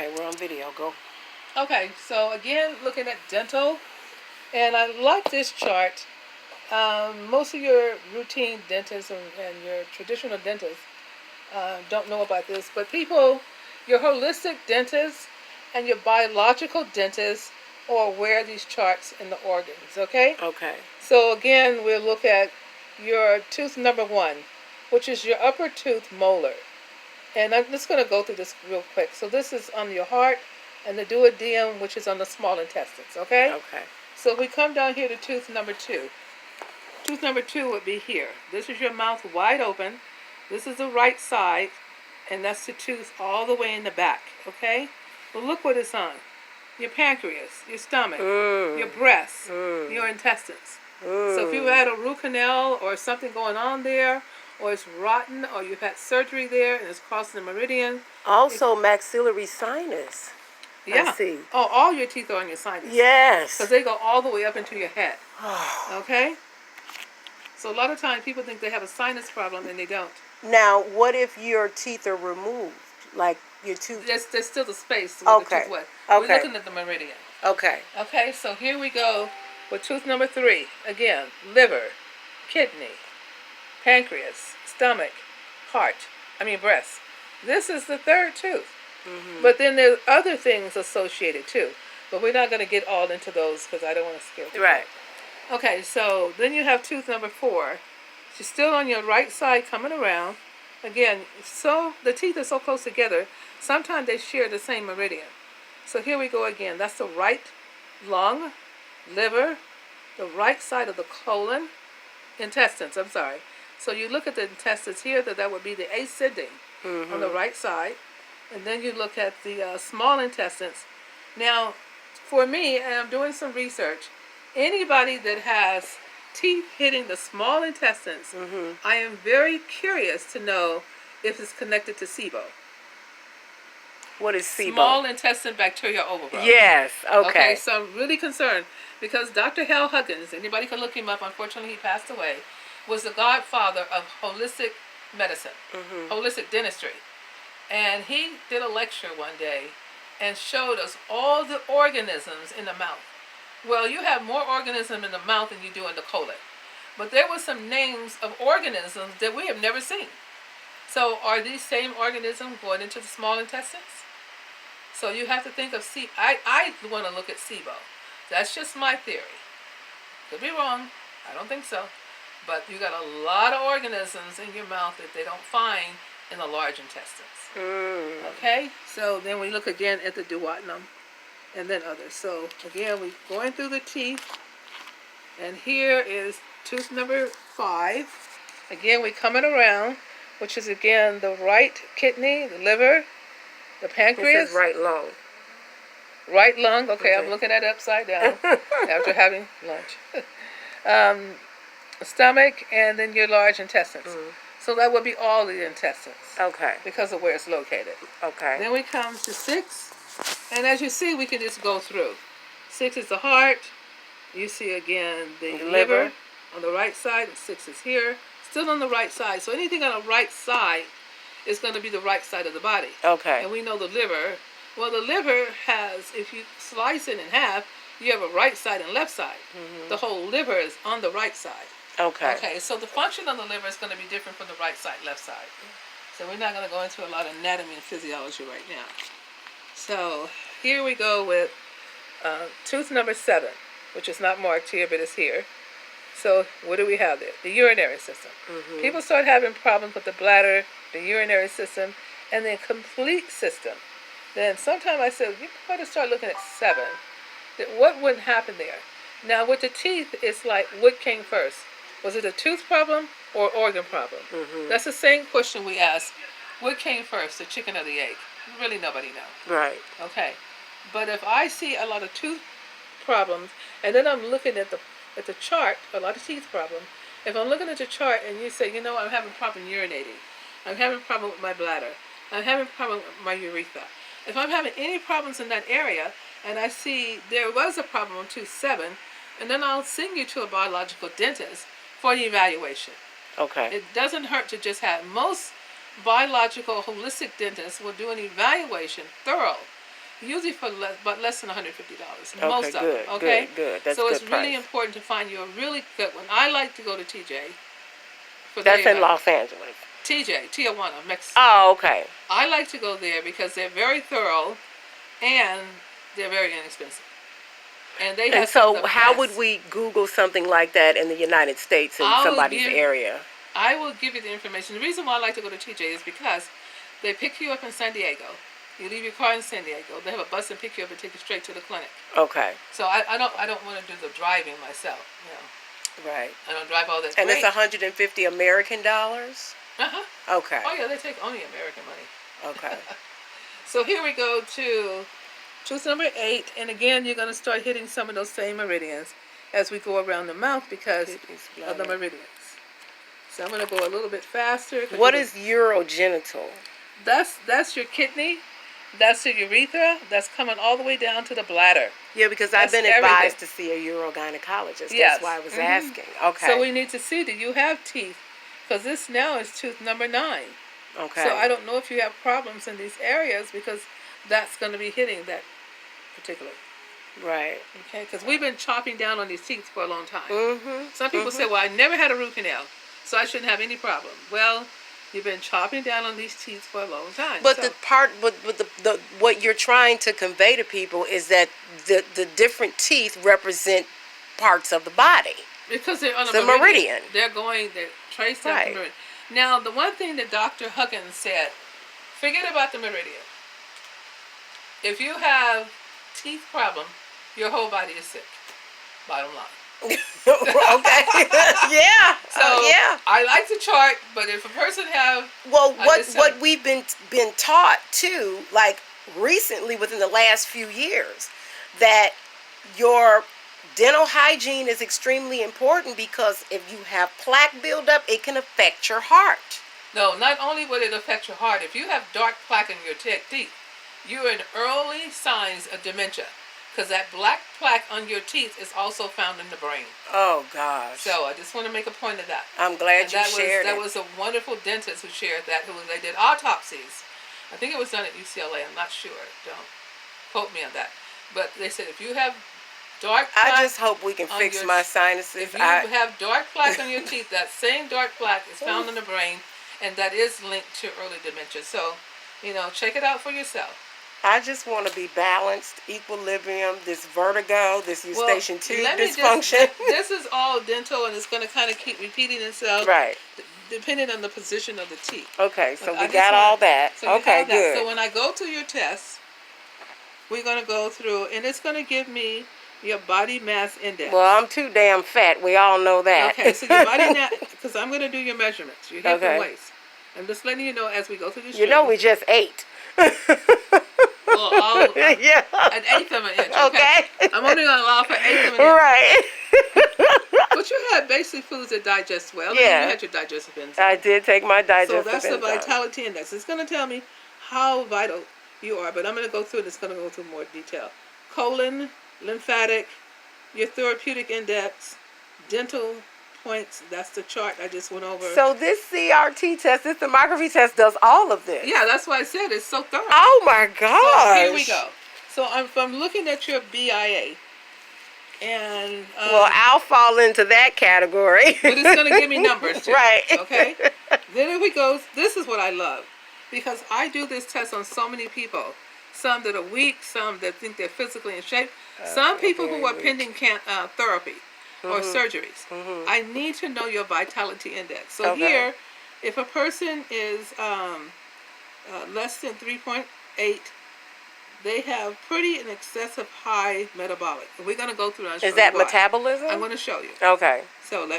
Okay, we're on video. Go. Okay, so again, looking at dental, and I like this chart. Most of your routine dentists and your traditional dentists don't know about this, but your holistic dentists and your biological dentists are aware of these charts in the organs, okay? Okay. So again, we'll look at your tooth number 1, which is your upper tooth molar. And I'm just going to go through this real quick. So this is on your heart and the duodenum, which is on the small intestines, okay? Okay. So if we come down here to tooth number 2. Tooth number 2 would be here. This is your mouth wide open. This is the right side, and that's the tooth all the way in the back, okay? Well, look what it's on. Your pancreas, your stomach, your breasts, your intestines. So if you had a root canal or something going on there, or it's rotten, or you've had surgery there and it's crossing the meridian. Also, maxillary sinus. Yeah. I see. Oh, all your teeth are on your sinus. Yes. Because they go all the way up into your head. Okay? So a lot of times people think they have a sinus problem and they don't. Now, what if your teeth are removed? Like your tooth? There's still the space where the tooth was. Okay. We're looking at the meridian. Okay. Okay, so here we go with tooth number 3. Again, liver, kidney, pancreas, stomach, breast. This is the third tooth. But then there's other things associated too. But we're not going to get all into those because I don't want to scare people. Right. Okay, so then you have tooth number 4. She's still on your right side coming around. Again, so the teeth are so close together, sometimes they share the same meridian. So here we go again. That's the right lung, liver, the right side of the colon, intestines, I'm sorry. So you look at the intestines here, that would be the ascending on the right side. And then you look at the small intestines. Now, for me, and I'm doing some research, anybody that has teeth hitting the small intestines, I am very curious to know if it's connected to SIBO. What is SIBO? Small intestine bacterial overgrowth. Yes, okay. So I'm really concerned because Dr. Hal Huggins, anybody can look him up, unfortunately he passed away, was the godfather of holistic medicine, holistic dentistry. And he did a lecture one day and showed us all the organisms in the mouth. Well, you have more organisms in the mouth than you do in the colon. But there were some names of organisms that we have never seen. So are these same organisms going into the small intestines? So you have to think of SIBO. I want to look at SIBO. That's just my theory. Could be wrong. I don't think so. But you got a lot of organisms in your mouth that they don't find in the large intestines. Okay? So then we look again at the duodenum and then others. So again, we're going through the teeth. And here is tooth number 5. Again, we're coming around, which is again the right kidney, the liver, the pancreas. This is right lung. Right lung. Okay, I'm looking at it upside down after having lunch. Stomach, and then your large intestines. So that would be all the intestines. Okay. Because of where it's located. Okay. Then we come to 6. And as you see, we can just go through. 6 is the heart. You see again the liver on the right side. 6 is here. Still on the right side. So anything on the right side is going to be the right side of the body. Okay. And we know the liver. Well, the liver has, if you slice it in half, you have a right side and left side. The whole liver is on the right side. Okay. Okay, so the function of the liver is going to be different from the right side, left side. So we're not going to go into a lot of anatomy and physiology right now. So here we go with tooth number 7, which is not marked here, but it's here. So what do we have there? The urinary system. People start having problems with the bladder, the urinary system, and the complete system. Then sometimes I said, you better start looking at 7. What would happen there? Now with the teeth, it's like, what came first? Was it a tooth problem or organ problem? That's the same question we ask. What came first, the chicken or the egg? Really nobody knows. Right. Okay. But if I see a lot of tooth problems, and then I'm looking at the chart, a lot of teeth problems, if I'm looking at the chart and you say, you know, I'm having a problem urinating, I'm having a problem with my bladder, I'm having a problem with my urethra. If I'm having any problems in that area, and I see there was a problem on tooth 7, and then I'll send you to a biological dentist for the evaluation. Okay. It doesn't hurt to just have, most biological holistic dentists will do an evaluation, thorough, usually for but less than $150. Okay, Most of good, them. Okay. good. That's So a it's good really price. important to find you a really good one. I like to go to TJ. That's in Los Angeles. TJ, Tijuana, Mexico. Oh, okay. I like to go there because they're very thorough and they're very inexpensive. And they have And so, the how best. would we Google something like that in the United States in somebody's area? I will give you the information. The reason why I like to go to TJ is because they pick you up in San Diego. You leave your car in San Diego. They have a bus and pick you up and take you straight to the clinic. Okay. So I don't want to do the driving myself. You know. Right. I don't drive all that. And it's $150 American dollars. Okay. Oh yeah, they take only American money. Okay. So here we go to tooth number 8, and again you're going to start hitting some of those same meridians as we go around the mouth because of the meridians. So I'm going to go a little bit faster. What is urogenital? That's your kidney. That's your urethra. That's coming all the way down to the bladder. Yeah, because I've been advised to see a urogynecologist. Yes. That's why I was asking. Okay. So we need to see, do you have teeth? Because this now is tooth number 9. Okay. So I don't know if you have problems in these areas because that's going to be hitting that particular. Right. Okay, because we've been chopping down on these teeth for a long time. Mm-hmm. Some people say, well, I never had a root canal, so I shouldn't have any problem. Well, you've been chopping down on these teeth for a long time. But the what you're trying to convey to people is that the different teeth represent parts of the body. Because they're on the meridian. They're traced down the meridian. Now, the one thing that Dr. Huggins said, forget about the meridian. If you have teeth problem, your whole body is sick. Bottom line. Okay. Yeah. So yeah. I like to chart, but if a person have what we've been taught too, like recently within the last few years, that your dental hygiene is extremely important because if you have plaque buildup, it can affect your heart. No, not only will it affect your heart. If you have dark plaque in your teeth, you're in early signs of dementia. Because that black plaque on your teeth is also found in the brain. Oh, gosh. So I just want to make a point of that. I'm glad you shared it. That was a wonderful dentist who shared that. They did autopsies. I think it was done at UCLA. I'm not sure. Don't quote me on that. But they said if you have dark plaque... I just hope we can fix my sinuses. If you have dark plaque on your teeth, that same dark plaque is found in the brain, and that is linked to early dementia. So, check it out for yourself. I just want to be balanced, equilibrium, this vertigo, this eustachian tube dysfunction. This is all dental, and it's going to kind of keep repeating itself. Right. Depending on the position of the teeth. Okay, so we got all that. So okay, good. So when I go through your test, we're going to go through, and it's going to give me your body mass index. Well, I'm too damn fat. We all know that. Okay, so your body mass, because I'm going to do your measurements, your hip and waist. I'm just letting you know as we go through this. We just ate. Well, yeah. An eighth of an inch. Okay. I'm only going to allow for an eighth of an inch. Right. But you had basic foods that digest well. Yeah. You had your digestive enzymes. I did take my digestive enzymes. So that's the vitality index. It's going to tell me how vital you are, but I'm going to go through it. It's going to go through more detail. Colon, lymphatic, your therapeutic index, dental points. That's the chart I just went over. So this CRT test, this thermography test, does all of this. Yeah, that's why I said it's so thorough. Oh my gosh! So here we go. So I'm looking at your BIA, and well, I'll fall into that category. But it's going to give me numbers too. Right. Okay. Then if we go, this is what I love, because I do this test on so many people. Some that are weak, some that think they're physically in shape, some people who are pending therapy. Or surgeries. I need to know your vitality index. So here, if a person is less than 3.8, they have pretty an excessive high metabolic. And we're going to go through. Is that metabolism? I'm going to show you. Okay. So